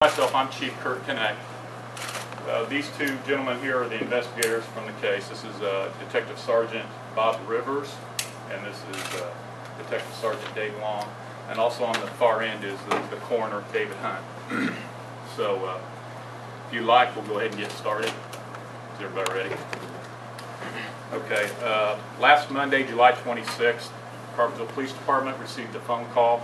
Myself, I'm Chief Kurt Connect. These two gentlemen here are the investigators from the case. This is Detective Sergeant Bob Rivers, and this is Detective Sergeant Dave Long. And also on the far end is the coroner, David Hunt. So, if you like, we'll go ahead and get started. Is everybody ready? Okay. Last Monday, July 26th, Carpentersville Police Department received a phone call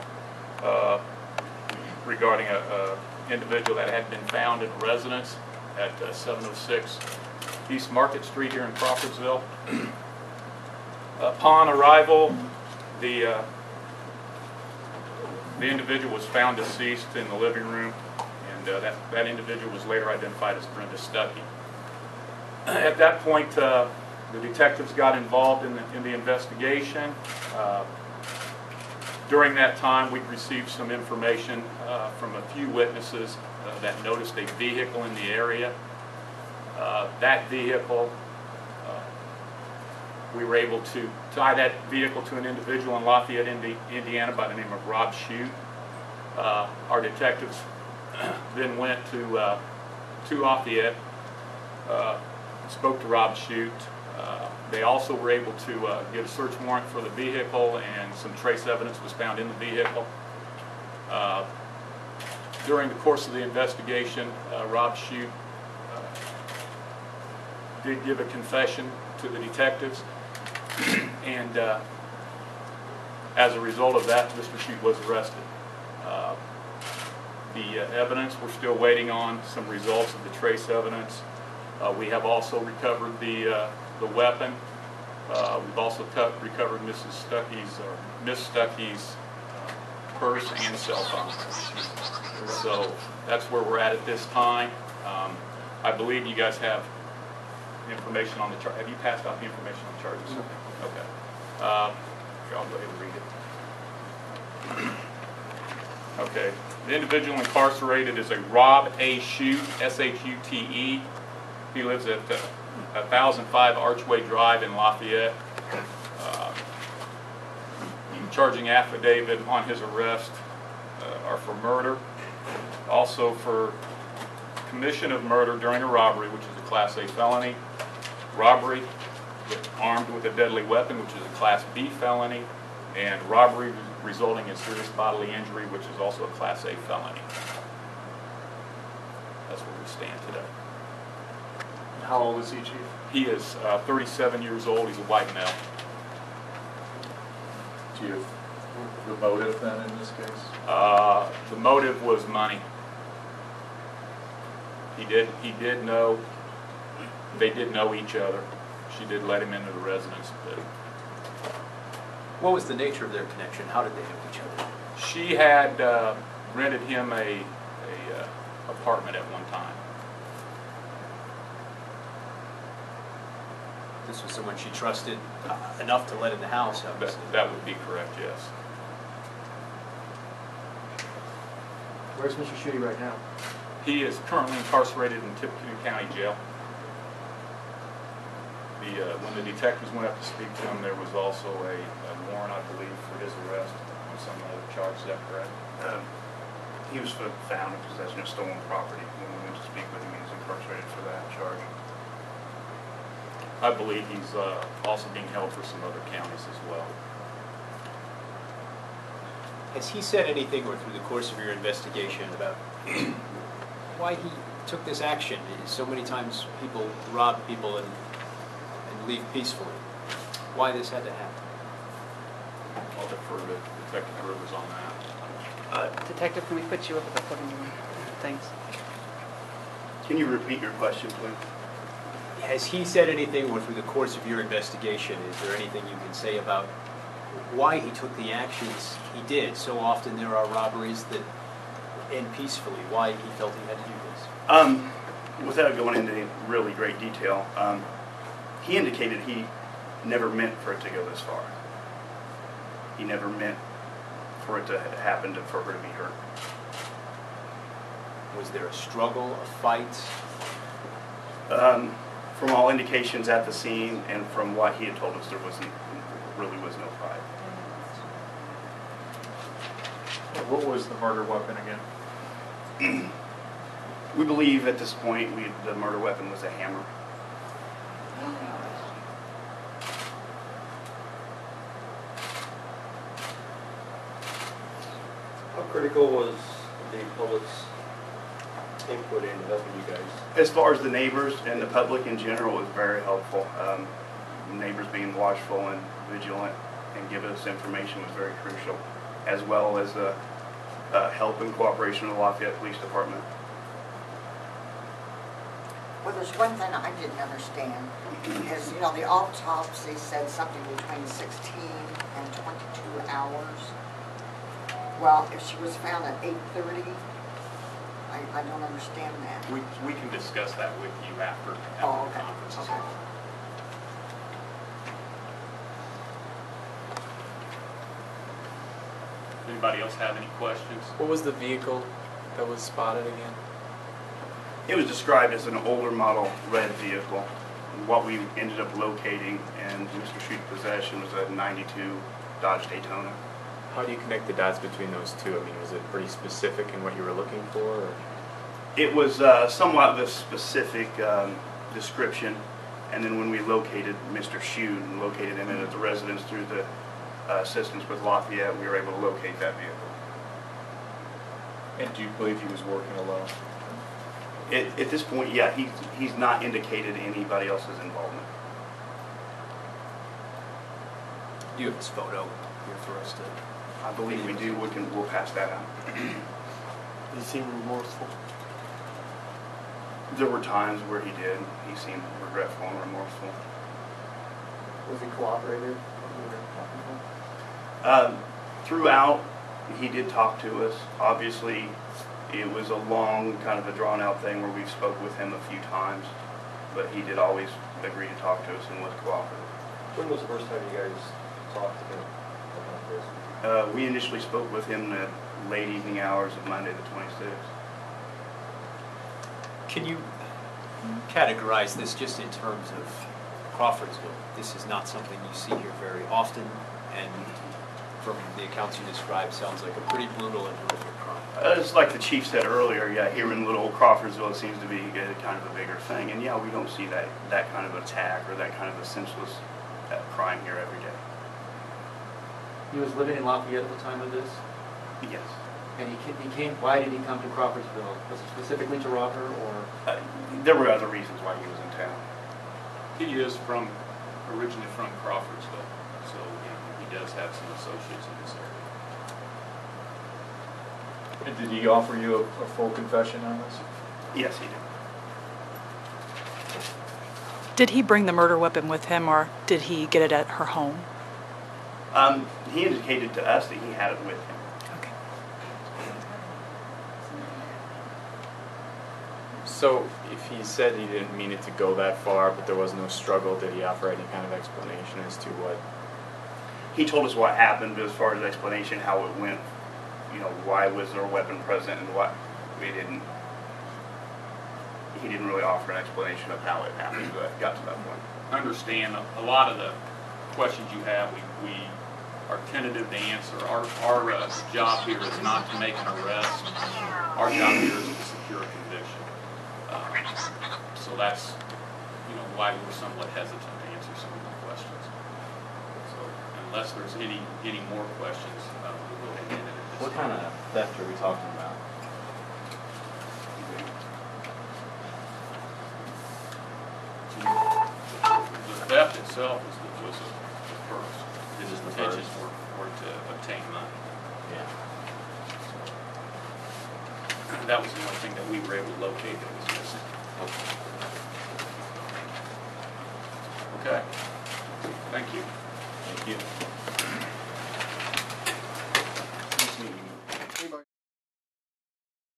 regarding a individual that had been found in a residence at 706 East Market Street here in Crawfordsville. Upon arrival, the individual was found deceased in the living room, and that individual was later identified as Brenda Stuckey. At that point, the detectives got involved in the investigation. During that time, we received some information from a few witnesses that noticed a vehicle in the area. That vehicle, we were able to tie that vehicle to an individual in Lafayette, Indiana by the name of Rob Shute. Our detectives then went to Lafayette, spoke to Rob Shute. They also were able to get a search warrant for the vehicle, and some trace evidence was found in the vehicle. During the course of the investigation, Rob Shute did give a confession to the detectives, and as a result of that, Mr. Shute was arrested. The evidence, we're still waiting on some results of the trace evidence. We have also recovered the weapon. We've also recovered Miss Stuckey's purse and cell phone. So that's where we're at this time. I believe you guys have information on the charge. Have you passed out the information on charges? No. Okay. Here, I'll go ahead and read it. Okay. The individual incarcerated is a Rob A. Shute, S-H-U-T-E. He lives at 1005 Archway Drive in Lafayette. Charging affidavit on his arrest are for murder, also for commission of murder during a robbery, which is a Class A felony, robbery armed with a deadly weapon, which is a Class B felony, and robbery resulting in serious bodily injury, which is also a Class A felony. That's where we stand today. How old is he, Chief? He is 37 years old. He's a white male. Do you have the motive then in this case? The motive was money. He did know, they did know each other. She did let him into the residence. But what was the nature of their connection? How did they know each other? she had rented him a apartment at one time. This was someone she trusted enough to let in the house, obviously. That would be correct, yes. Where's Mr. Shute right now? He is currently incarcerated in Tippecanoe County Jail. When the detectives went up to speak to him, there was also a warrant, I believe, for his arrest on some other charge. Is that correct? He was found in possession of stolen property. When we went to speak with him, he was incarcerated for that charge. I believe he's also being held for some other counties as well. Has he said anything, or through the course of your investigation, about why he took this action? So many times people rob people and leave peacefully. Why this had to happen? I'll defer to Detective Rivers on that. Detective, can we put you up at the podium? Thanks. Can you repeat your question, please? Has he said anything, or through the course of your investigation, is there anything you can say about why he took the actions he did? So often there are robberies that end peacefully. Why he felt he had to do this? Without going into really great detail, he indicated he never meant for it to go this far. He never meant for it to happen, for her to be hurt. Was there a struggle, a fight? From all indications at the scene and from what he had told us, there really was no fight. What was the murder weapon again? We believe at this point the murder weapon was a hammer. How critical was the public's input in helping you guys? As far as the neighbors and the public in general, was very helpful. Neighbors being watchful and vigilant and giving us information was very crucial, as well as the help and cooperation of the Lafayette Police Department. Well, there's one thing I didn't understand, is, you know, the autopsy said something between 16 and 22 hours. Well, if she was found at 8:30, I don't understand that. We can discuss that with you after Oh, the okay, conference. okay. Anybody else have any questions? What was the vehicle that was spotted again? It was described as an older model red vehicle. What we ended up locating in Mr. Shute's possession was a 92 Dodge Daytona. How do you connect the dots between those two? I mean, was it pretty specific in what you were looking for? Or? It was somewhat of a specific description, and then when we located Mr. Shute and located him at the residence through the assistance with Lafayette, we were able to locate that vehicle. And do you believe he was working alone? At this point, yeah, he's not indicated anybody else's involvement. Do you have this photo here for us to? I believe we do. We'll pass that out. Did he seem remorseful? There were times where he did. He seemed regretful and remorseful. Was he cooperative when you were talking to him? Throughout, he did talk to us. Obviously, it was a long, kind of a drawn-out thing where we spoke with him a few times, but he did always agree to talk to us and was cooperative. When was the first time you guys talked to him about this? We initially spoke with him in the late evening hours of Monday the 26th. Can you categorize this just in terms of Crawfordsville? This is not something you see here very often, and from the accounts you described, sounds like a pretty brutal and horrific crime. It's like the chief said earlier, yeah, here in little Crawfordsville it seems to be kind of a bigger thing, and yeah, we don't see that kind of attack or that kind of a senseless crime here every day. He was living in Lafayette at the time of this, Yes. and he came. Why did he come to Crawfordsville? Was it specifically to rob her, or? There were other reasons why he was in town. He is originally from Crawfordsville, so he does have some associates in this area. And did he offer you a full confession on this? Yes, he did. Did he bring the murder weapon with him, or did he get it at her home? He indicated to us that he had it with him. Okay. So, if he said he didn't mean it to go that far, but there was no struggle, did he offer any kind of explanation as to what? He told us what happened, but as far as explanation, how it went, why was there a weapon present and what, he didn't really offer an explanation of how it happened, but got to that point. Understand a lot of the questions you have, we are tentative to answer. Our job here is not to make an arrest. Our job here is to secure a conviction. So that's why we're somewhat hesitant to answer some of the questions. So unless there's any more questions, we'll go ahead and end it at this What time. kind of theft are we talking about? The theft itself was the first. His Just the intentions first. were to obtain money. Yeah. That was the only thing that we were able to locate that was missing. Okay. Thank you. Thank you.